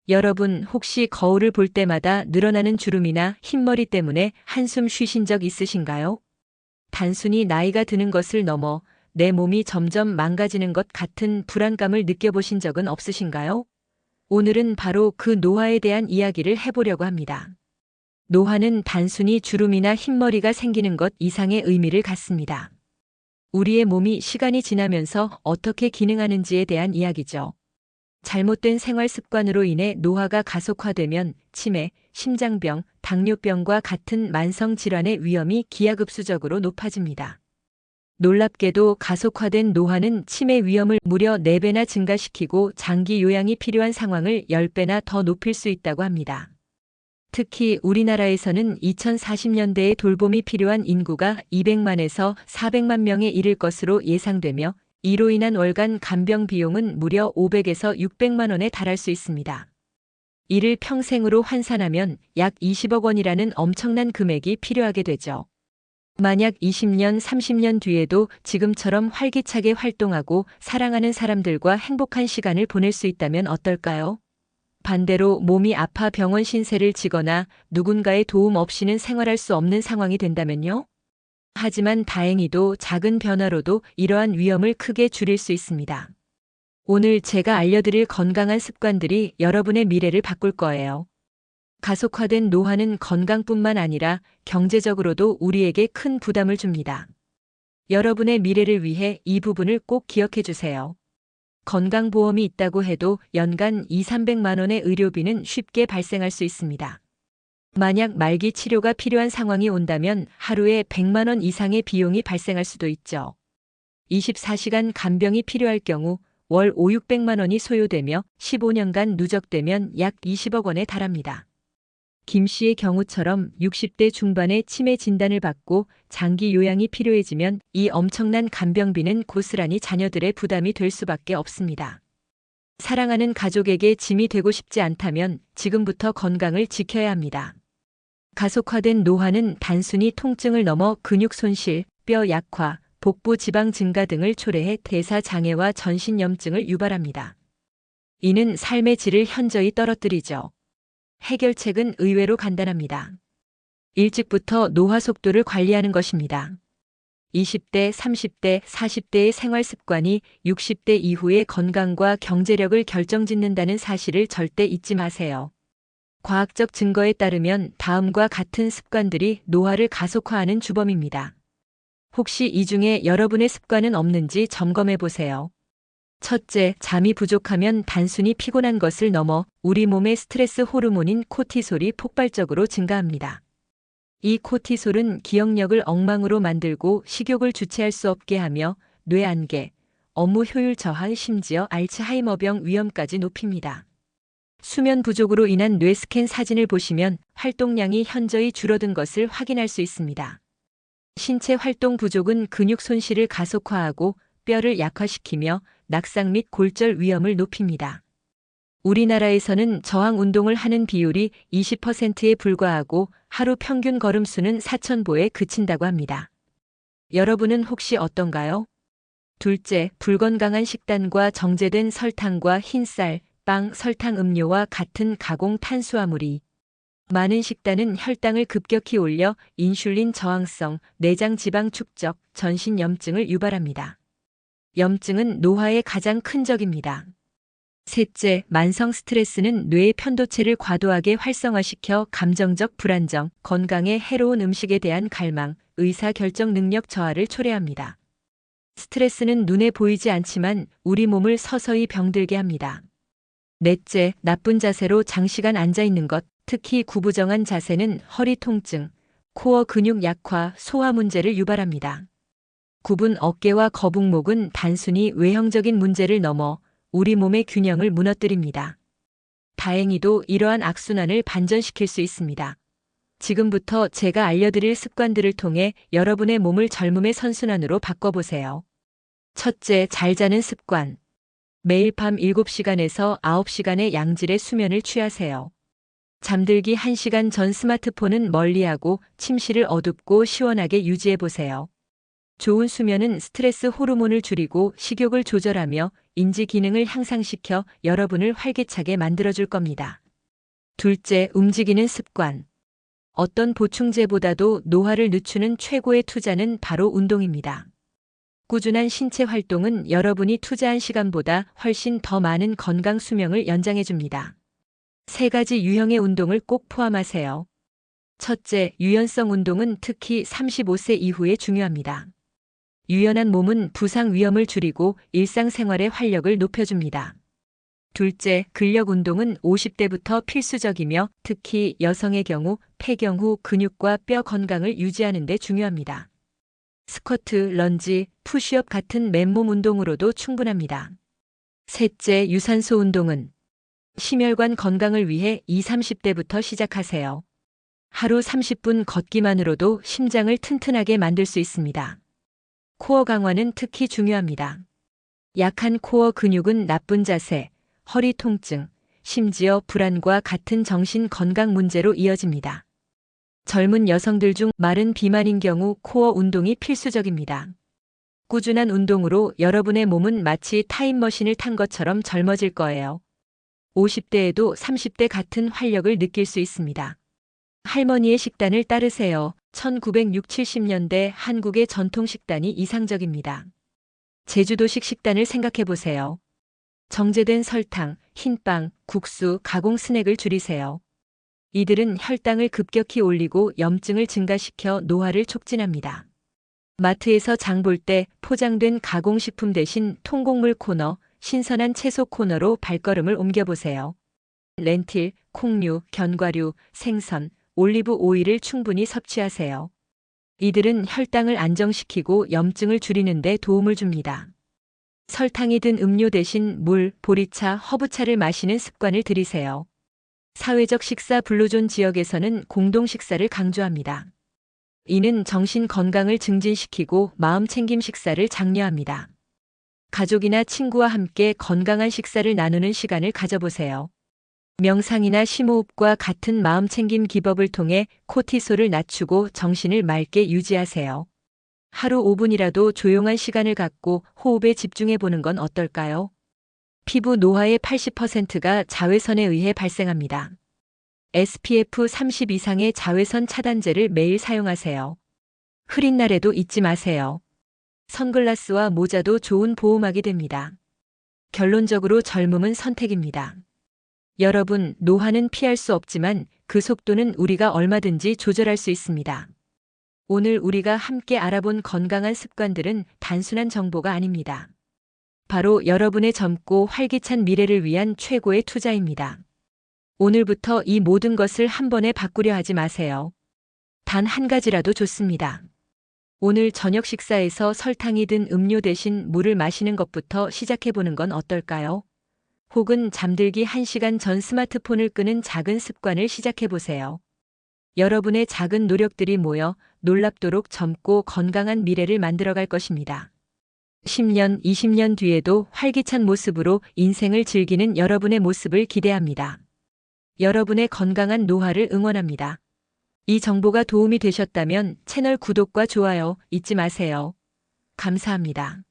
여러분 혹시 거울을 볼 때마다 늘어나는 주름이나 흰머리 때문에 한숨 쉬신 적 있으신가요? 단순히 나이가 드는 것을 넘어 내 몸이 점점 망가지는 것 같은 불안감을 느껴보신 적은 없으신가요? 오늘은 바로 그 노화에 대한 이야기를 해보려고 합니다. 노화는 단순히 주름이나 흰머리가 생기는 것 이상의 의미를 갖습니다. 우리의 몸이 시간이 지나면서 어떻게 기능하는지에 대한 이야기죠. 잘못된 생활 습관으로 인해 노화가 가속화되면 치매, 심장병, 당뇨병과 같은 만성 질환의 위험이 기하급수적으로 높아집니다. 놀랍게도 가속화된 노화는 치매 위험을 무려 4배나 증가시키고 장기 요양이 필요한 상황을 10배나 더 높일 수 있다고 합니다. 특히 우리나라에서는 2040년대에 돌봄이 필요한 인구가 200만에서 400만 명에 이를 것으로 예상되며 이로 인한 월간 간병 비용은 무려 500에서 600만 원에 달할 수 있습니다. 이를 평생으로 환산하면 약 20억 원이라는 엄청난 금액이 필요하게 되죠. 만약 20년, 30년 뒤에도 지금처럼 활기차게 활동하고 사랑하는 사람들과 행복한 시간을 보낼 수 있다면 어떨까요? 반대로 몸이 아파 병원 신세를 지거나 누군가의 도움 없이는 생활할 수 없는 상황이 된다면요? 하지만 다행히도 작은 변화로도 이러한 위험을 크게 줄일 수 있습니다. 오늘 제가 알려드릴 건강한 습관들이 여러분의 미래를 바꿀 거예요. 가속화된 노화는 건강뿐만 아니라 경제적으로도 우리에게 큰 부담을 줍니다. 여러분의 미래를 위해 이 부분을 꼭 기억해 주세요. 건강보험이 있다고 해도 연간 200~300만 원의 의료비는 쉽게 발생할 수 있습니다. 만약 말기 치료가 필요한 상황이 온다면 하루에 100만 원 이상의 비용이 발생할 수도 있죠. 24시간 간병이 필요할 경우 월 500~600만 원이 소요되며 15년간 누적되면 약 20억 원에 달합니다. 김 씨의 경우처럼 60대 중반에 치매 진단을 받고 장기 요양이 필요해지면 이 엄청난 간병비는 고스란히 자녀들의 부담이 될 수밖에 없습니다. 사랑하는 가족에게 짐이 되고 싶지 않다면 지금부터 건강을 지켜야 합니다. 가속화된 노화는 단순히 통증을 넘어 근육 손실, 뼈 약화, 복부 지방 증가 등을 초래해 대사 장애와 전신염증을 유발합니다. 이는 삶의 질을 현저히 떨어뜨리죠. 해결책은 의외로 간단합니다. 일찍부터 노화 속도를 관리하는 것입니다. 20대, 30대, 40대의 생활 습관이 60대 이후의 건강과 경제력을 결정짓는다는 사실을 절대 잊지 마세요. 과학적 증거에 따르면 다음과 같은 습관들이 노화를 가속화하는 주범입니다. 혹시 이 중에 여러분의 습관은 없는지 점검해 보세요. 첫째, 잠이 부족하면 단순히 피곤한 것을 넘어 우리 몸의 스트레스 호르몬인 코티솔이 폭발적으로 증가합니다. 이 코티솔은 기억력을 엉망으로 만들고 식욕을 주체할 수 없게 하며 뇌 안개, 업무 효율 저하, 심지어 알츠하이머병 위험까지 높입니다. 수면 부족으로 인한 뇌 스캔 사진을 보시면 활동량이 현저히 줄어든 것을 확인할 수 있습니다. 신체 활동 부족은 근육 손실을 가속화하고 뼈를 약화시키며 낙상 및 골절 위험을 높입니다. 우리나라에서는 저항 운동을 하는 비율이 20%에 불과하고 하루 평균 걸음수는 4,000보에 그친다고 합니다. 여러분은 혹시 어떤가요? 둘째, 불건강한 식단과 정제된 설탕과 흰쌀, 빵, 설탕 음료와 같은 가공 탄수화물이 많은 식단은 혈당을 급격히 올려 인슐린 저항성, 내장 지방 축적, 전신염증을 유발합니다. 염증은 노화의 가장 큰 적입니다. 셋째, 만성 스트레스는 뇌의 편도체를 과도하게 활성화시켜 감정적 불안정, 건강에 해로운 음식에 대한 갈망, 의사결정 능력 저하를 초래합니다. 스트레스는 눈에 보이지 않지만 우리 몸을 서서히 병들게 합니다. 넷째, 나쁜 자세로 장시간 앉아 있는 것, 특히 구부정한 자세는 허리 통증, 코어 근육 약화, 소화 문제를 유발합니다. 굽은 어깨와 거북목은 단순히 외형적인 문제를 넘어 우리 몸의 균형을 무너뜨립니다. 다행히도 이러한 악순환을 반전시킬 수 있습니다. 지금부터 제가 알려드릴 습관들을 통해 여러분의 몸을 젊음의 선순환으로 바꿔보세요. 첫째, 잘 자는 습관. 매일 밤 7시간에서 9시간의 양질의 수면을 취하세요. 잠들기 1시간 전 스마트폰은 멀리하고 침실을 어둡고 시원하게 유지해보세요. 좋은 수면은 스트레스 호르몬을 줄이고 식욕을 조절하며 인지 기능을 향상시켜 여러분을 활기차게 만들어줄 겁니다. 둘째, 움직이는 습관. 어떤 보충제보다도 노화를 늦추는 최고의 투자는 바로 운동입니다. 꾸준한 신체 활동은 여러분이 투자한 시간보다 훨씬 더 많은 건강 수명을 연장해 줍니다. 3가지 유형의 운동을 꼭 포함하세요. 첫째, 유연성 운동은 특히 35세 이후에 중요합니다. 유연한 몸은 부상 위험을 줄이고 일상생활의 활력을 높여줍니다. 둘째, 근력 운동은 50대부터 필수적이며 특히 여성의 경우 폐경 후 근육과 뼈 건강을 유지하는 데 중요합니다. 스쿼트, 런지, 푸시업 같은 맨몸 운동으로도 충분합니다. 셋째, 유산소 운동은 심혈관 건강을 위해 20, 30대부터 시작하세요. 하루 30분 걷기만으로도 심장을 튼튼하게 만들 수 있습니다. 코어 강화는 특히 중요합니다. 약한 코어 근육은 나쁜 자세, 허리 통증, 심지어 불안과 같은 정신 건강 문제로 이어집니다. 젊은 여성들 중 마른 비만인 경우 코어 운동이 필수적입니다. 꾸준한 운동으로 여러분의 몸은 마치 타임머신을 탄 것처럼 젊어질 거예요. 50대에도 30대 같은 활력을 느낄 수 있습니다. 할머니의 식단을 따르세요. 1960, 70년대 한국의 전통 식단이 이상적입니다. 제주도식 식단을 생각해 보세요. 정제된 설탕, 흰빵, 국수, 가공 스낵을 줄이세요. 이들은 혈당을 급격히 올리고 염증을 증가시켜 노화를 촉진합니다. 마트에서 장볼 때 포장된 가공식품 대신 통곡물 코너, 신선한 채소 코너로 발걸음을 옮겨보세요. 렌틸, 콩류, 견과류, 생선, 올리브 오일을 충분히 섭취하세요. 이들은 혈당을 안정시키고 염증을 줄이는 데 도움을 줍니다. 설탕이 든 음료 대신 물, 보리차, 허브차를 마시는 습관을 들이세요. 사회적 식사 블루존 지역에서는 공동 식사를 강조합니다. 이는 정신 건강을 증진시키고 마음 챙김 식사를 장려합니다. 가족이나 친구와 함께 건강한 식사를 나누는 시간을 가져보세요. 명상이나 심호흡과 같은 마음 챙김 기법을 통해 코티솔을 낮추고 정신을 맑게 유지하세요. 하루 5분이라도 조용한 시간을 갖고 호흡에 집중해 보는 건 어떨까요? 피부 노화의 80%가 자외선에 의해 발생합니다. SPF 30 이상의 자외선 차단제를 매일 사용하세요. 흐린 날에도 잊지 마세요. 선글라스와 모자도 좋은 보호막이 됩니다. 결론적으로 젊음은 선택입니다. 여러분, 노화는 피할 수 없지만 그 속도는 우리가 얼마든지 조절할 수 있습니다. 오늘 우리가 함께 알아본 건강한 습관들은 단순한 정보가 아닙니다. 바로 여러분의 젊고 활기찬 미래를 위한 최고의 투자입니다. 오늘부터 이 모든 것을 한 번에 바꾸려 하지 마세요. 단 한 가지라도 좋습니다. 오늘 저녁 식사에서 설탕이 든 음료 대신 물을 마시는 것부터 시작해보는 건 어떨까요? 혹은 잠들기 1시간 전 스마트폰을 끄는 작은 습관을 시작해보세요. 여러분의 작은 노력들이 모여 놀랍도록 젊고 건강한 미래를 만들어갈 것입니다. 10년, 20년 뒤에도 활기찬 모습으로 인생을 즐기는 여러분의 모습을 기대합니다. 여러분의 건강한 노화를 응원합니다. 이 정보가 도움이 되셨다면 채널 구독과 좋아요 잊지 마세요. 감사합니다.